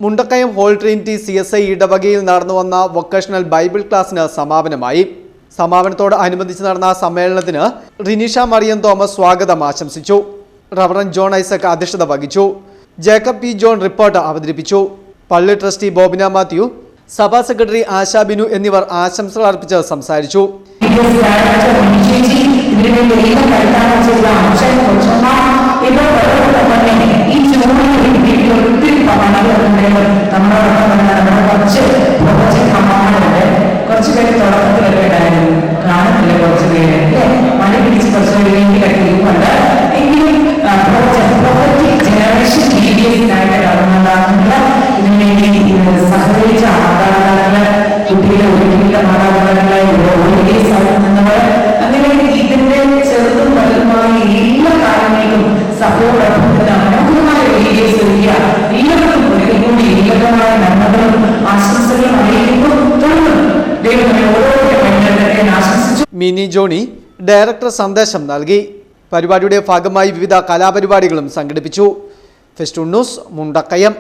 Mundakayam whole Trinity CSI ഇടവകയിൽ നടന്നു വന്ന വൊക്കേഷണൽ ബൈബിൾ ക്ലാസിന് സമാപനമായി. സമാപനത്തോടനുബന്ധിച്ച് നടന്ന സമ്മേളനത്തിന് റിനിഷ മറിയം തോമസ് സ്വാഗതം ആശംസിച്ചു. റവറന്റ് ജോൺ ഐസക് അധ്യക്ഷത വഹിച്ചു. ജേക്കബ് പി ജോൺ റിപ്പോർട്ട് അവതരിപ്പിച്ചു. പള്ളി ട്രസ്റ്റി ബോബിന മാത്യു, സഭാ സെക്രട്ടറി ആശാ ബിനു എന്നിവർ ആശംസകൾ അർപ്പിച്ച് സംസാരിച്ചു. കുറച്ച് പേര് തുടക്കത്തിലൊക്കെ ഉണ്ടായിരുന്നു, കാണുന്നില്ല കുറച്ച് പേര് മഴ പിടിച്ച് കുറച്ച് പേരിലേക്കൊക്കെ ഇരിപ്പുണ്ട്. എങ്കിലും ജനറേഷൻ മീഡിയസിനായിട്ട് കടന്നുണ്ടാകുന്നില്ല. ഇതിനുവേണ്ടി സഹകരിച്ച മാതാപിതാക്കള്, കുട്ടികളെ ഒരുക്കിയ മാതാപിതാക്കളെ, നിന്നവർ, അങ്ങനെ ഇതിന്റെ ചെറുതും വലുതുമായ എല്ലാ കാര്യങ്ങൾക്കും സഹോദരത്തിന് മനോഹരമായ വീഡിയോസ് ഒരുക്കിയ എല്ലാവർക്കും ഒരിക്കൽ കൂടി എല്ലാവരുമായ നന്മകളും ആശംസകളും അറിയിക്കുന്നു. മിനി ജോണി ഡയറക്ടർ സന്ദേശം നൽകി. പരിപാടിയുടെ ഭാഗമായി വിവിധ കലാപരിപാടികളും സംഘടിപ്പിച്ചു. Festoon news, Mundakayam.